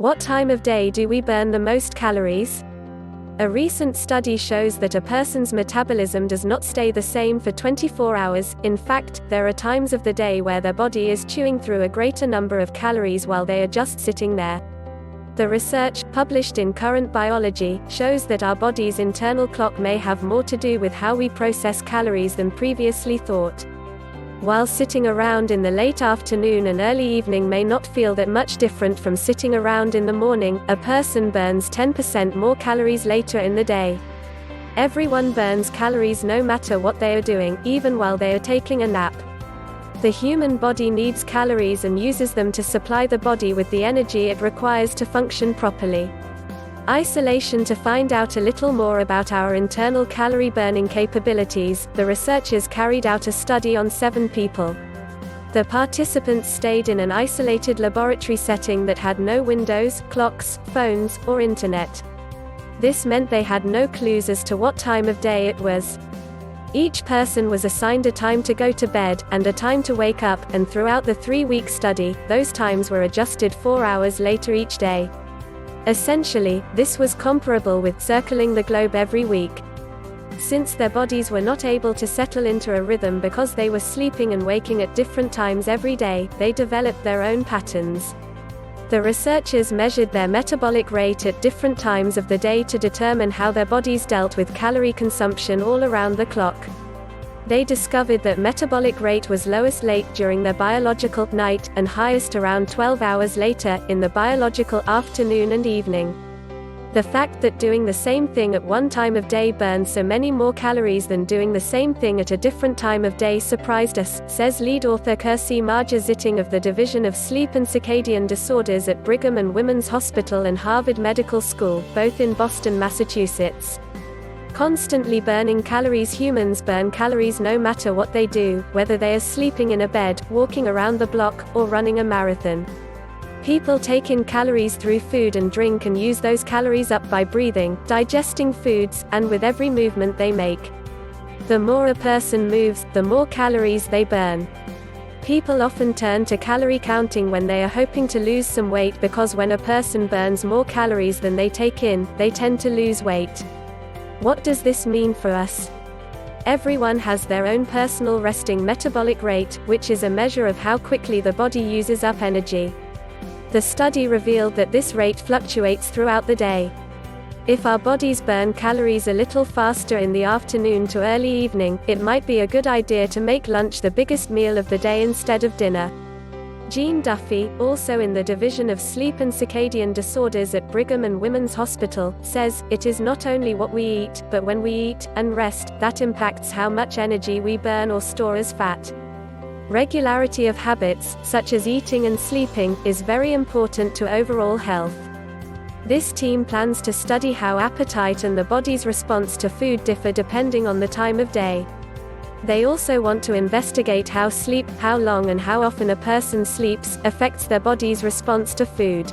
What time of day do we burn the most calories? A recent study shows that a person's metabolism does not stay the same for 24 hours. In fact, there are times of the day where their body is chewing through a greater number of calories while they are just sitting there. The research, published in Current Biology, shows that our body's internal clock may have more to do with how we process calories than previously thought. While sitting around in the late afternoon and early evening may not feel that much different from sitting around in the morning, a person burns 10% more calories later in the day. Everyone burns calories no matter what they are doing, even while they are taking a nap. The human body needs calories and uses them to supply the body with the energy it requires to function properly. Isolation. To find out a little more about our internal calorie burning capabilities, the researchers carried out a study on 7 people. The participants stayed in an isolated laboratory setting that had no windows, clocks, phones, or internet. This meant they had no clues as to what time of day it was. Each person was assigned a time to go to bed, and a time to wake up, and throughout the 3-week study, those times were adjusted 4 hours later each day. Essentially, this was comparable with circling the globe every week. Since their bodies were not able to settle into a rhythm because they were sleeping and waking at different times every day, they developed their own patterns. The researchers measured their metabolic rate at different times of the day to determine how their bodies dealt with calorie consumption all around the clock. They discovered that metabolic rate was lowest late during their biological night, and highest around 12 hours later, in the biological afternoon and evening. The fact that doing the same thing at one time of day burns so many more calories than doing the same thing at a different time of day surprised us, says lead author Kirsi Marja Zitting of the Division of Sleep and Circadian Disorders at Brigham and Women's Hospital and Harvard Medical School, both in Boston, Massachusetts. Constantly burning calories. Humans burn calories no matter what they do, whether they are sleeping in a bed, walking around the block, or running a marathon. People take in calories through food and drink and use those calories up by breathing, digesting foods, and with every movement they make. The more a person moves, the more calories they burn. People often turn to calorie counting when they are hoping to lose some weight, because when a person burns more calories than they take in, they tend to lose weight. What does this mean for us? Everyone has their own personal resting metabolic rate, which is a measure of how quickly the body uses up energy. The study revealed that this rate fluctuates throughout the day. If our bodies burn calories a little faster in the afternoon to early evening, it might be a good idea to make lunch the biggest meal of the day instead of dinner. Jean Duffy, also in the Division of Sleep and Circadian Disorders at Brigham and Women's Hospital, says, "It is not only what we eat, but when we eat and rest, that impacts how much energy we burn or store as fat." Regularity of habits, such as eating and sleeping, is very important to overall health. This team plans to study how appetite and the body's response to food differ depending on the time of day. They also want to investigate how sleep, how long and how often a person sleeps, affects their body's response to food.